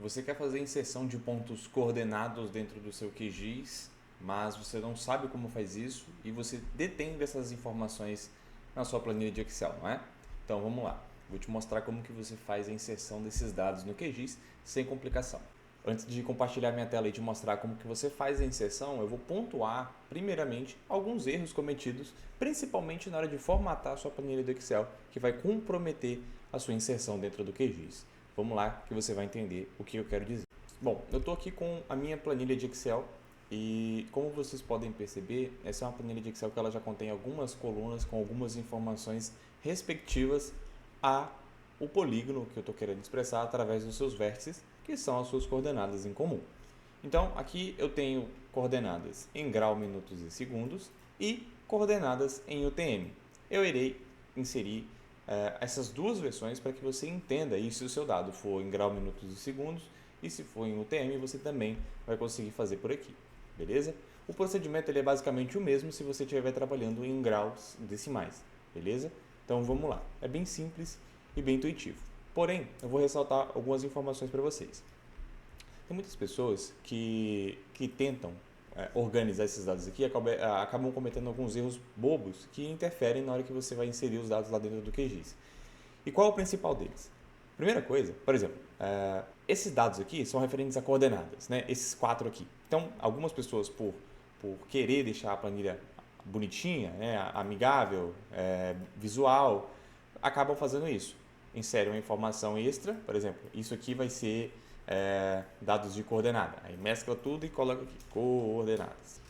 Você quer fazer inserção de pontos coordenados dentro do seu QGIS, mas você não sabe como faz isso e você detém dessas informações na sua planilha de Excel, não é? Então vamos lá, vou te mostrar como que você faz a inserção desses dados no QGIS sem complicação. Antes de compartilhar minha tela e te mostrar como que você faz a inserção, eu vou pontuar, primeiramente, alguns erros cometidos, principalmente na hora de formatar a sua planilha do Excel, que vai comprometer a sua inserção dentro do QGIS. Vamos lá que você vai entender o que eu quero dizer. Bom, eu estou aqui com a minha planilha de Excel e como vocês podem perceber, essa é uma planilha de Excel que ela já contém algumas colunas com algumas informações respectivas a o polígono que eu estou querendo expressar através dos seus vértices, que são as suas coordenadas em comum. Então, aqui eu tenho coordenadas em grau, minutos e segundos e coordenadas em UTM. Eu irei inserir essas duas versões para que você entenda isso se o seu dado for em grau, minutos e segundos e se for em UTM você também vai conseguir fazer por aqui, beleza? O procedimento ele é basicamente o mesmo se você estiver trabalhando em graus decimais, beleza? Então vamos lá, é bem simples e bem intuitivo. Porém, eu vou ressaltar algumas informações para vocês. Tem muitas pessoas que tentam organizar esses dados aqui e acabam cometendo alguns erros bobos que interferem na hora que você vai inserir os dados lá dentro do QGIS. E qual é o principal deles? Primeira coisa, por exemplo, esses dados aqui são referentes a coordenadas, né? Esses quatro aqui. Então, algumas pessoas, por querer deixar a planilha bonitinha, né? Amigável, visual, acabam fazendo isso. Inserem uma informação extra, por exemplo, isso aqui vai ser dados de coordenada. Aí mescla tudo e coloca aqui, coordenadas.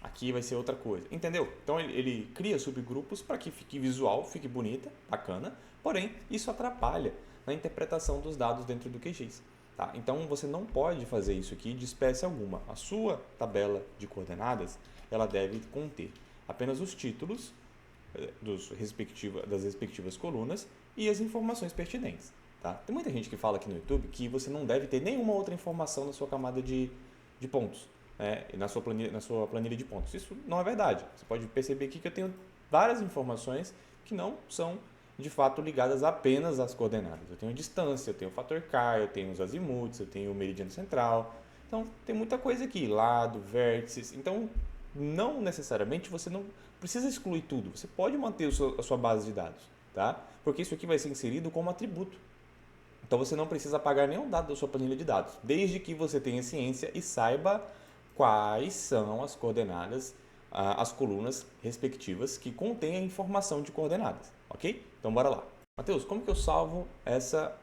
Aqui vai ser outra coisa, entendeu? Então ele cria subgrupos para que fique visual, fique bonita, bacana, porém isso atrapalha na interpretação dos dados dentro do QGIS. Tá? Então você não pode fazer isso aqui de espécie alguma. A sua tabela de coordenadas ela deve conter apenas os títulos das respectivas colunas e as informações pertinentes. Tá? Tem muita gente que fala aqui no YouTube que você não deve ter nenhuma outra informação na sua camada de pontos, né? Na sua planilha de pontos. Isso não é verdade. Você pode perceber aqui que eu tenho várias informações que não são de fato ligadas apenas às coordenadas. Eu tenho distância, eu tenho o fator K, eu tenho os azimuths, eu tenho o meridiano central. Então tem muita coisa aqui, lado, vértices. Então não necessariamente você não precisa excluir tudo. Você pode manter a sua base de dados, tá? Porque isso aqui vai ser inserido como atributo. Então você não precisa apagar nenhum dado da sua planilha de dados, desde que você tenha ciência e saiba quais são as coordenadas, as colunas respectivas que contêm a informação de coordenadas, ok? Então bora lá. Matheus, como que eu salvo essa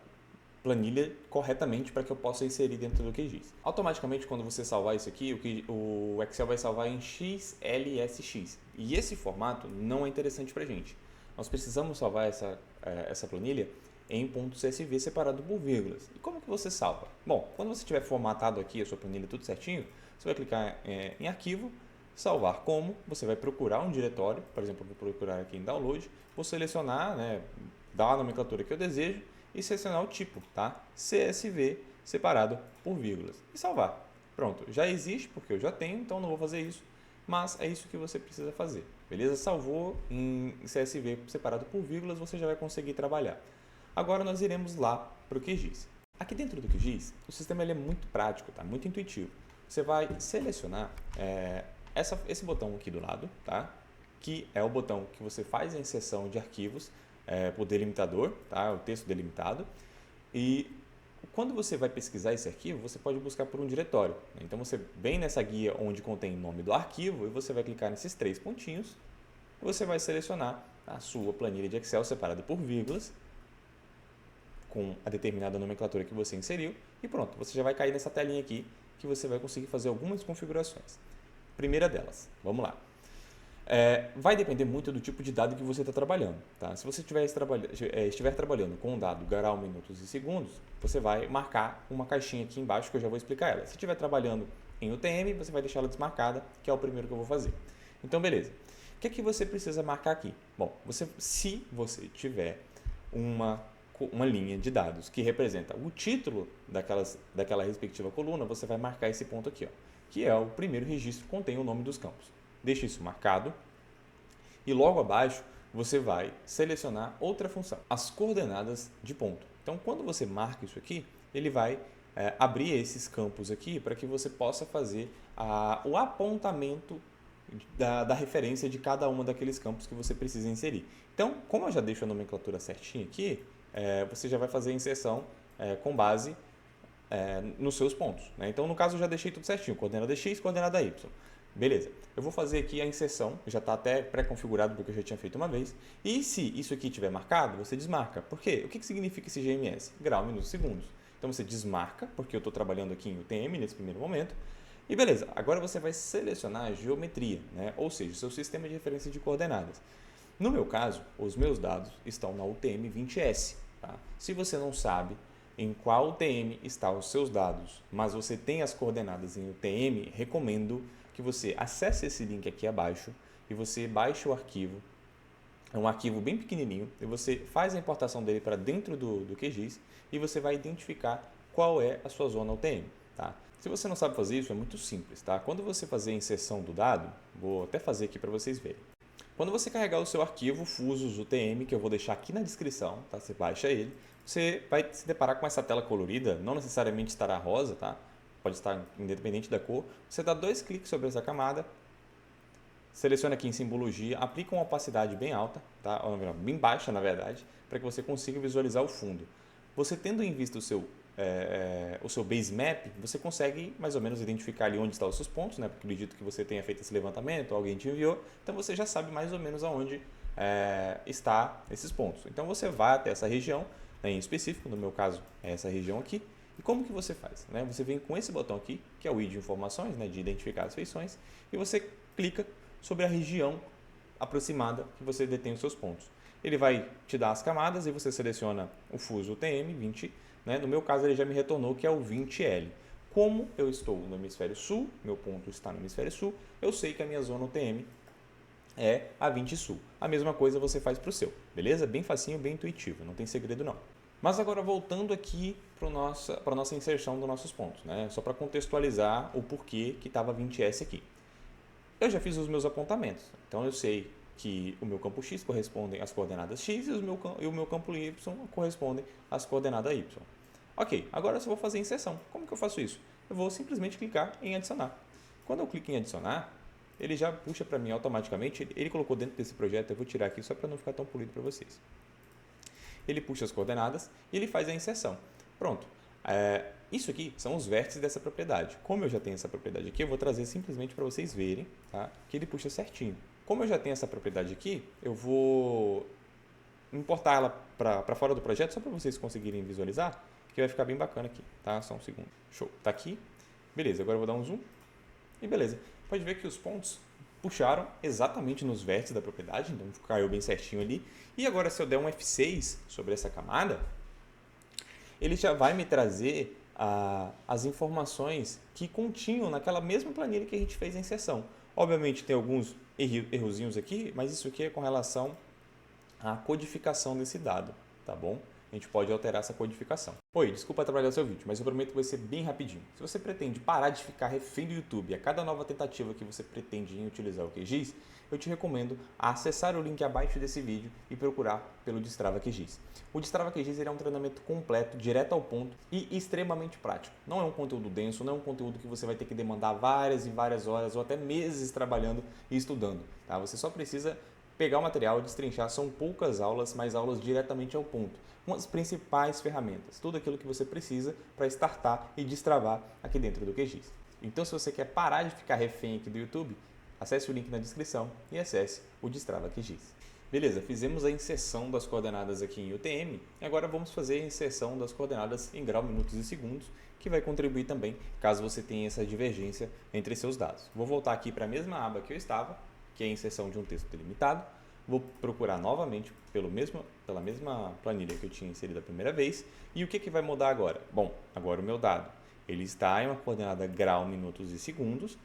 planilha corretamente para que eu possa inserir dentro do QGIS? Automaticamente, quando você salvar isso aqui, o Excel vai salvar em XLSX. E esse formato não é interessante para a gente. Nós precisamos salvar essa planilha em .csv separado por vírgulas. E como que você salva? Bom, quando você tiver formatado aqui a sua planilha tudo certinho, você vai clicar em arquivo, salvar como, você vai procurar um diretório, por exemplo, eu vou procurar aqui em download, vou selecionar, né, dar a nomenclatura que eu desejo e selecionar o tipo, tá? CSV separado por vírgulas e salvar. Pronto, já existe porque eu já tenho, então não vou fazer isso, mas é isso que você precisa fazer, beleza? Salvou em CSV separado por vírgulas, você já vai conseguir trabalhar. Agora nós iremos lá para o QGIS. Aqui dentro do QGIS, o sistema ele é muito prático, tá? Muito intuitivo. Você vai selecionar esse botão aqui do lado, tá? Que é o botão que você faz a inserção de arquivos por delimitador, tá? O texto delimitado. E quando você vai pesquisar esse arquivo, você pode buscar por um diretório. Então você vem nessa guia onde contém o nome do arquivo e você vai clicar nesses três pontinhos. E você vai selecionar a sua planilha de Excel separada por vírgulas com a determinada nomenclatura que você inseriu e pronto, você já vai cair nessa telinha aqui que você vai conseguir fazer algumas configurações. Primeira delas, vamos lá. Vai depender muito do tipo de dado que você está trabalhando. Tá? Se você estiver trabalhando com um dado grau, minutos e segundos, você vai marcar uma caixinha aqui embaixo que eu já vou explicar ela. Se estiver trabalhando em UTM, você vai deixar ela desmarcada, que é o primeiro que eu vou fazer. Então, beleza. O que é que você precisa marcar aqui? Bom, se você tiver uma linha de dados que representa o título daquela respectiva coluna, você vai marcar esse ponto aqui, ó, que é o primeiro registro que contém o nome dos campos. Deixe isso marcado e logo abaixo você vai selecionar outra função, as coordenadas de ponto. Então, quando você marca isso aqui, ele vai abrir esses campos aqui para que você possa fazer o apontamento da referência de cada uma daqueles campos que você precisa inserir. Então, como eu já deixo a nomenclatura certinha aqui, você já vai fazer a inserção com base nos seus pontos. Né? Então, no caso, eu já deixei tudo certinho, coordenada x, coordenada y. Beleza, eu vou fazer aqui a inserção, já está até pré-configurado porque eu já tinha feito uma vez. E se isso aqui estiver marcado, você desmarca. Por quê? O que significa esse GMS? Grau, minutos, segundos. Então você desmarca, porque eu estou trabalhando aqui em UTM nesse primeiro momento. E beleza, agora você vai selecionar a geometria, né? Ou seja, o seu sistema de referência de coordenadas. No meu caso, os meus dados estão na UTM 20S. Tá? Se você não sabe em qual UTM estão os seus dados, mas você tem as coordenadas em UTM, recomendo que você acesse esse link aqui abaixo e você baixe o arquivo. É um arquivo bem pequenininho e você faz a importação dele para dentro do QGIS e você vai identificar qual é a sua zona UTM. Tá? Se você não sabe fazer isso, é muito simples. Tá? Quando você fazer a inserção do dado, vou até fazer aqui para vocês verem. Quando você carregar o seu arquivo Fusos UTM, que eu vou deixar aqui na descrição, tá? Você baixa ele, você vai se deparar com essa tela colorida, não necessariamente estará rosa, tá? Pode estar independente da cor. Você dá 2 cliques sobre essa camada, seleciona aqui em simbologia, aplica uma opacidade bem alta, tá? Ou, bem baixa na verdade, para que você consiga visualizar o fundo. Você tendo em vista o seu base map, você consegue mais ou menos identificar ali onde estão os seus pontos, né? Porque acredito que você tenha feito esse levantamento, alguém te enviou, então você já sabe mais ou menos aonde está esses pontos. Então você vai até essa região, né, em específico, no meu caso é essa região aqui. E como que você faz? Né? Você vem com esse botão aqui, que é o i de informações, né, de identificar as feições, e você clica sobre a região aproximada que você detém os seus pontos. Ele vai te dar as camadas e você seleciona o fuso UTM 20, né? No meu caso ele já me retornou que é o 20L. Como eu estou no hemisfério sul, meu ponto está no hemisfério sul, eu sei que a minha zona UTM é a 20 sul. A mesma coisa você faz para o seu, beleza? Bem facinho, bem intuitivo, não tem segredo não. Mas agora voltando aqui para a nossa inserção dos nossos pontos, né? Só para contextualizar o porquê que estava 20S aqui. Eu já fiz os meus apontamentos, então eu sei que o meu campo X corresponde às coordenadas X e o meu campo Y corresponde às coordenadas Y. Ok, agora eu só vou fazer a inserção. Como que eu faço isso? Eu vou simplesmente clicar em adicionar. Quando eu clico em adicionar, ele já puxa para mim automaticamente, ele colocou dentro desse projeto, eu vou tirar aqui só para não ficar tão polido para vocês. Ele puxa as coordenadas e ele faz a inserção. Pronto. Isso aqui são os vértices dessa propriedade. Como eu já tenho essa propriedade aqui, eu vou trazer simplesmente para vocês verem, tá? Que ele puxa certinho. Como eu já tenho essa propriedade aqui, eu vou importar ela para fora do projeto, só para vocês conseguirem visualizar, que vai ficar bem bacana aqui, tá? Só um segundo. Show. Tá aqui. Beleza, agora eu vou dar um zoom. E beleza. Pode ver que os pontos puxaram exatamente nos vértices da propriedade, então caiu bem certinho ali. E agora se eu der um F6 sobre essa camada, ele já vai me trazer as informações que continham naquela mesma planilha que a gente fez a inserção. Obviamente tem alguns errozinhos aqui, mas isso aqui é com relação à codificação desse dado, tá bom? A gente pode alterar essa codificação. Oi, desculpa atrapalhar o seu vídeo, mas eu prometo que vai ser bem rapidinho. Se você pretende parar de ficar refém do YouTube a cada nova tentativa que você pretende em utilizar o QGIS, eu te recomendo acessar o link abaixo desse vídeo e procurar pelo Destrava QGIS. O Destrava QGIS é um treinamento completo, direto ao ponto e extremamente prático. Não é um conteúdo denso, não é um conteúdo que você vai ter que demandar várias e várias horas ou até meses trabalhando e estudando. Tá? Você só precisa pegar o material e destrinchar. São poucas aulas, mas aulas diretamente ao ponto. Com as principais ferramentas, tudo aquilo que você precisa para startar e destravar aqui dentro do QGIS. Então, se você quer parar de ficar refém aqui do YouTube, acesse o link na descrição e acesse o Destrava QGIS. Beleza, fizemos a inserção das coordenadas aqui em UTM e agora vamos fazer a inserção das coordenadas em grau, minutos e segundos, que vai contribuir também caso você tenha essa divergência entre seus dados. Vou voltar aqui para a mesma aba que eu estava, que é a inserção de um texto delimitado. Vou procurar novamente pela mesma planilha que eu tinha inserido a primeira vez. E o que vai mudar agora? Bom, agora o meu dado ele está em uma coordenada grau, minutos e segundos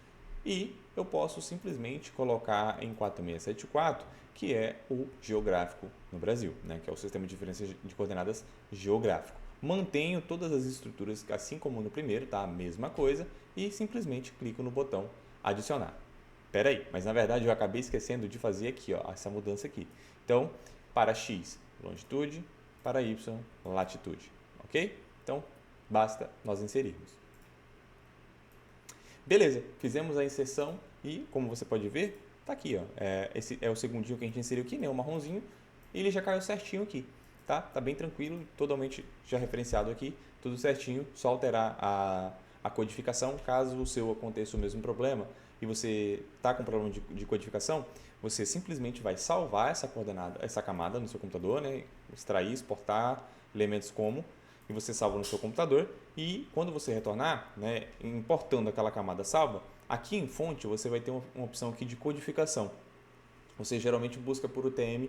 e eu posso simplesmente colocar em 4674, que é o geográfico no Brasil, né? Que é o sistema de referência de coordenadas geográfico. Mantenho todas as estruturas, assim como no primeiro, tá? A mesma coisa, e simplesmente clico no botão adicionar. Espera aí, mas na verdade eu acabei esquecendo de fazer aqui, ó, essa mudança aqui. Então, para x, longitude, para y, latitude, ok? Então, Basta nós inserirmos. Beleza, fizemos a inserção e, como você pode ver, tá aqui, ó. Esse é o segundinho que a gente inseriu aqui, né? O marronzinho, e ele já caiu certinho aqui, tá? Tá bem tranquilo, totalmente já referenciado aqui, tudo certinho, só alterar a codificação. Caso o seu aconteça o mesmo problema e você tá com problema de codificação, você simplesmente vai salvar essa coordenada, essa camada no seu computador, né? Extrair, exportar elementos como, e você salva no seu computador, e quando você retornar, né, importando aquela camada salva, aqui em fonte você vai ter uma opção aqui de codificação. Você geralmente busca por UTM,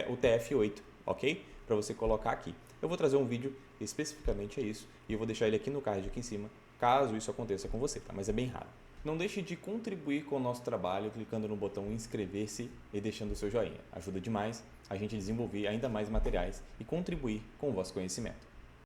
UTF-8, ok? Para você colocar aqui. Eu vou trazer um vídeo especificamente a isso e eu vou deixar ele aqui no card aqui em cima, caso isso aconteça com você, tá? Mas é bem raro. Não deixe de contribuir com o nosso trabalho clicando no botão inscrever-se e deixando o seu joinha. Ajuda demais a gente a desenvolver ainda mais materiais e contribuir com o vosso conhecimento.